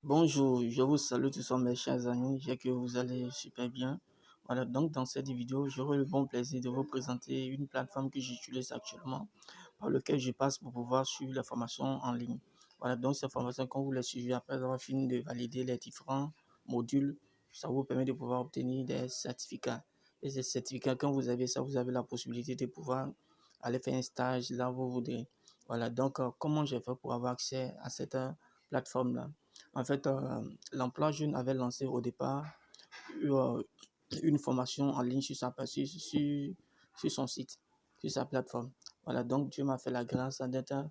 Bonjour, je vous salue tous mes chers amis, j'ai que vous allez super bien. Voilà, donc dans cette vidéo, j'aurai le bon plaisir de vous présenter une plateforme que j'utilise actuellement, par laquelle je passe pour pouvoir suivre la formation en ligne. Voilà, donc cette formation, quand vous la suivez après avoir fini de valider les différents modules, ça vous permet de pouvoir obtenir des certificats. Et ces certificats, quand vous avez ça, vous avez la possibilité de pouvoir aller faire un stage là où vous voudrez. Voilà, donc comment j'ai fait pour avoir accès à cette plateforme-là? En fait, l'emploi jeune avait lancé au départ euh, une formation en ligne sur son site, sur sa plateforme. Voilà, donc Dieu m'a fait la grâce d'être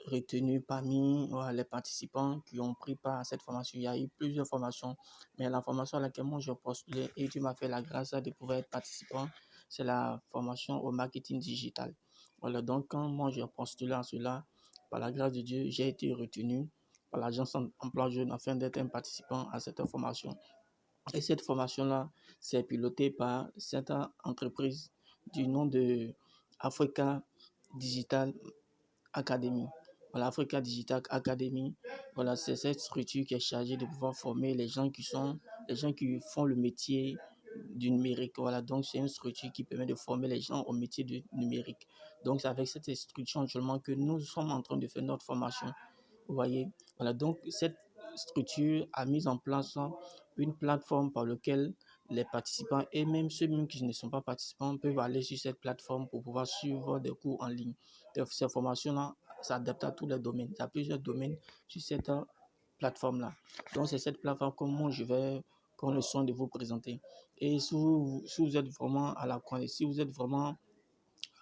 retenu parmi les participants qui ont pris part à cette formation. Il y a eu plusieurs formations, mais la formation à laquelle moi je postulé et Dieu m'a fait la grâce de pouvoir être participant, c'est la formation au marketing digital. Voilà, donc quand moi j'ai postulé à cela, par la grâce de Dieu, j'ai été retenu par l'agence emploi jeune afin d'être un participant à cette formation. Et cette formation-là, c'est piloté par cette entreprise du nom de Africa Digital Academy. Voilà, Africa Digital Academy, voilà, c'est cette structure qui est chargée de pouvoir former les gens qui font le métier du numérique. Voilà, donc c'est une structure qui permet de former les gens au métier du numérique. Donc c'est avec cette structure actuellement que nous sommes en train de faire notre formation. Vous voyez, voilà, donc cette structure a mis en place une plateforme par laquelle les participants et même ceux même qui ne sont pas participants peuvent aller sur cette plateforme pour pouvoir suivre des cours en ligne. Donc, ces formations-là s'adaptent à tous les domaines. Il y a plusieurs domaines sur cette plateforme-là. Donc, c'est cette plateforme que moi, je vais prendre le soin de vous présenter. Et si vous êtes vraiment à la si vous êtes vraiment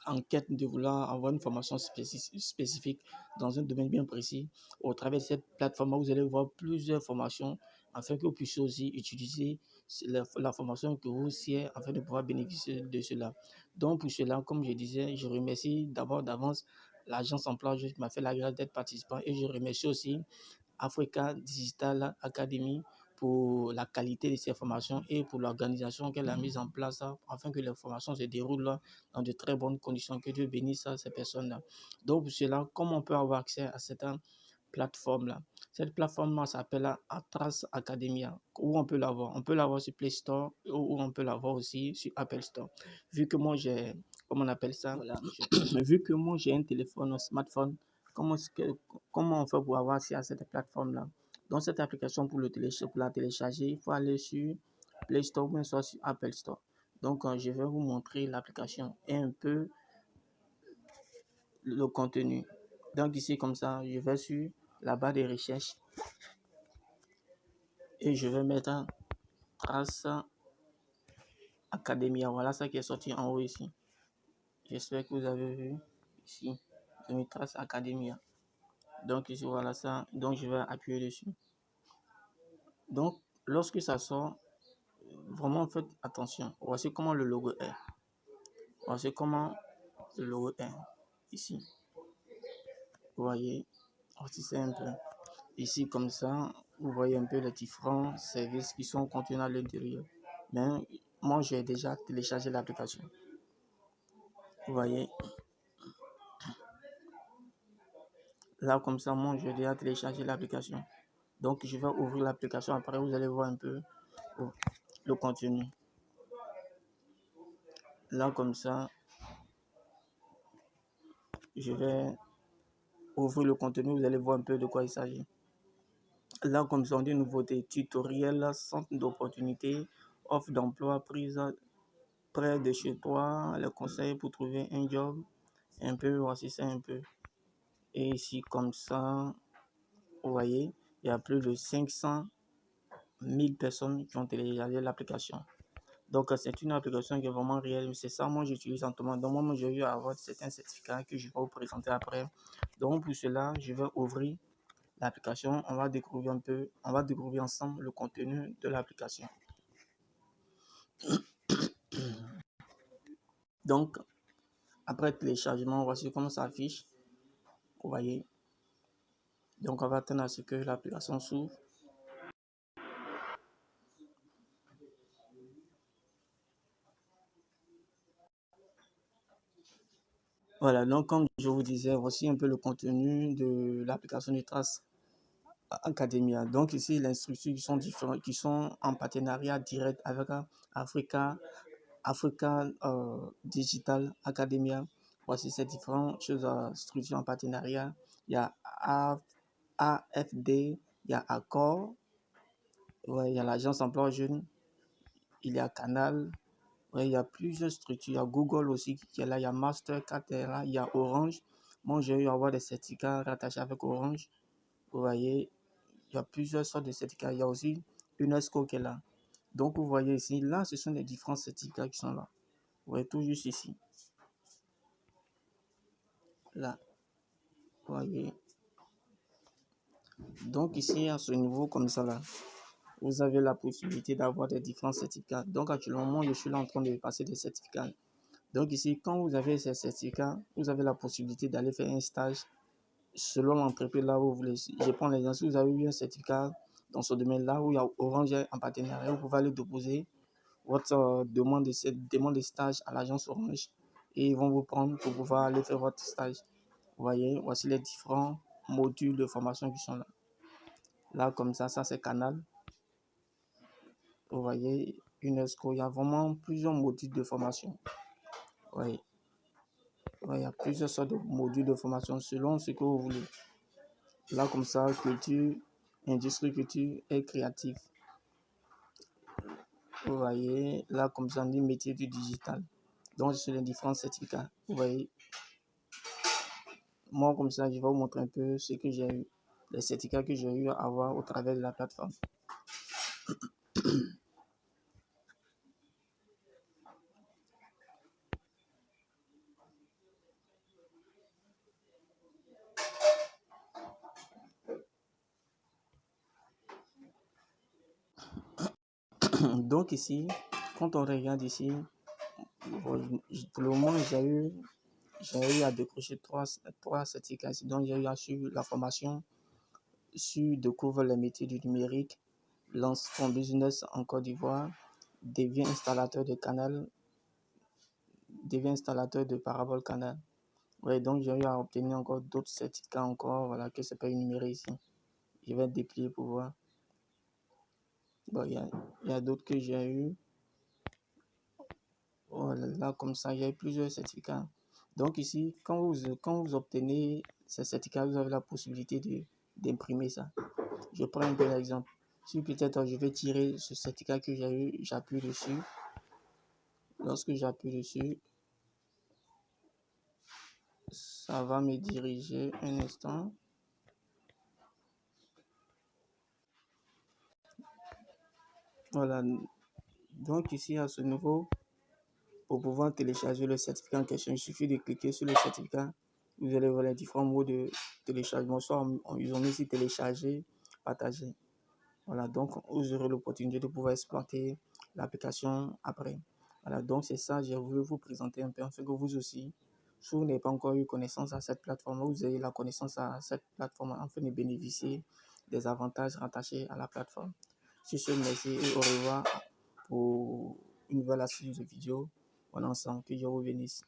en quête de vouloir avoir une formation spécifique dans un domaine bien précis, au travers de cette plateforme, vous allez voir plusieurs formations afin que vous puissiez aussi utiliser la formation que vous sied afin de pouvoir bénéficier de cela. Donc, pour cela, comme je disais, je remercie d'abord d'avance l'agence emploi qui m'a fait la grâce d'être participant et je remercie aussi Africa Digital Academy pour la qualité de ces formations et pour l'organisation qu'elle a mise en place afin que les formations se déroulent dans de très bonnes conditions. Que Dieu bénisse ces personnes-là. Donc, pour cela, comment on peut avoir accès à cette plateforme-là? Cette plateforme-là s'appelle Atras Academia. Où on peut l'avoir? On peut l'avoir sur Play Store ou on peut l'avoir aussi sur Apple Store. Vu que moi, comment on appelle ça? Voilà. Vu que moi, j'ai un téléphone, un smartphone, comment, comment on fait pour avoir accès à cette plateforme-là? Donc, cette application, pour la télécharger, il faut aller sur Play Store ou soit sur Apple Store. Donc, je vais vous montrer l'application et un peu le contenu. Donc, ici, comme ça, je vais sur la barre de recherche et je vais mettre Trace Academia. Voilà ça qui est sorti en haut ici. J'espère que vous avez vu ici. J'ai mis Trace Academia. Donc, ici, voilà ça. Donc, je vais appuyer dessus. Donc, lorsque ça sort, vraiment faites attention. Voici comment le logo est. Voici comment le logo est ici. Vous voyez, voici c'est un peu. Ici, comme ça, vous voyez un peu les différents services qui sont contenus à l'intérieur. Mais moi, j'ai déjà téléchargé l'application. Vous voyez, là, comme ça, moi, j'ai déjà téléchargé l'application. Donc, je vais ouvrir l'application. Après, vous allez voir un peu le contenu. Là, comme ça, je vais ouvrir le contenu. Vous allez voir un peu de quoi il s'agit. Là, comme ça, on dit nouveauté, tutoriel, centre d'opportunité, offre d'emploi prise près de chez toi, les conseils pour trouver un job, un peu, voici ça un peu. Et ici, comme ça, vous voyez, il y a plus de 500 000 personnes qui ont téléchargé l'application. Donc, c'est une application qui est vraiment réelle. C'est ça, moi, j'utilise en tout moment. Donc, moi, j'ai eu à avoir certains certificats que je vais vous présenter après. Donc, pour cela, je vais ouvrir l'application. On va découvrir un peu, on va découvrir ensemble le contenu de l'application. Donc, après téléchargement, voici comment ça affiche. Vous voyez. Donc, on va attendre à ce que l'application s'ouvre. Voilà, donc comme je vous disais, voici un peu le contenu de l'application de Trace Academia. Donc ici, les structures qui sont différentes, qui sont en partenariat direct avec Africa Digital Academia. Voici ces différentes choses, structures en partenariat. Il y a AFD, il y a Accor, ouais, il y a l'Agence Emploi Jeune, il y a Canal, ouais, il y a plusieurs structures. Il y a Google aussi qui est là, il y a Mastercard qui est là, il y a Orange. Moi, j'ai eu à avoir des certificats rattachés avec Orange. Vous voyez, il y a plusieurs sortes de certificats. Il y a aussi UNESCO qui est là. Donc, vous voyez ici, là, ce sont les différents certificats qui sont là. Vous voyez tout juste ici. Là, vous voyez. Donc, ici, à ce niveau comme ça, là, vous avez la possibilité d'avoir des différents certificats. Donc, actuellement, je suis là en train de passer des certificats. Donc, ici, quand vous avez ces certificats, vous avez la possibilité d'aller faire un stage selon l'entreprise là où vous voulez. Je prends l'exemple, si vous avez eu un certificat dans ce domaine-là où il y a Orange en partenariat, vous pouvez aller déposer votre demande de stage à l'agence Orange et ils vont vous prendre pour pouvoir aller faire votre stage. Vous voyez, voici les différents modules de formation qui sont là. Là, comme ça c'est Canal. Vous voyez, UNESCO, il y a vraiment plusieurs modules de formation. Oui. Ouais, il y a plusieurs sortes de modules de formation selon ce que vous voulez. Là, comme ça, culture, industrie, culture et créatif. Vous voyez, là, comme ça, on dit métier du digital. Donc, sur les différents certificats. Vous voyez, moi, comme ça, je vais vous montrer un peu ce que j'ai eu, les certificats que j'ai eu à avoir au travers de la plateforme. Donc, ici, quand on regarde ici, pour le moment, j'ai eu à décrocher trois certificats. Donc, j'ai eu à suivre la formation sur découvre les métiers du numérique, lance ton business en Côte d'Ivoire, devient installateur de canal, devient installateur de parabole canal. Ouais, donc j'ai eu à obtenir encore d'autres certificats encore, voilà, que c'est pas énuméré ici. Je vais déplier pour voir. Bon, il y a d'autres que j'ai eu. Voilà, là, comme ça, il y a eu plusieurs certificats. Donc ici, quand vous obtenez ces certificats, vous avez la possibilité d'imprimer ça. Je prends un bel exemple. Si peut-être je vais tirer ce certificat que j'ai eu, j'appuie dessus. Lorsque j'appuie dessus, ça va me diriger un instant. Voilà. Donc ici, à ce niveau, pour pouvoir télécharger le certificat en question, il suffit de cliquer sur le certificat. Vous allez voir les différents mots de téléchargement. Soit ils ont mis ici télécharger, partager. Voilà, donc vous aurez l'opportunité de pouvoir exploiter l'application après. Voilà, donc c'est ça, j'ai voulu vous présenter un peu, afin que vous aussi, si vous n'avez pas encore eu connaissance à cette plateforme, vous ayez la connaissance à cette plateforme afin de bénéficier des avantages rattachés à la plateforme. Sur ce, merci et au revoir pour une nouvelle astuce de vidéo. On ensemble, que Dieu vous bénisse.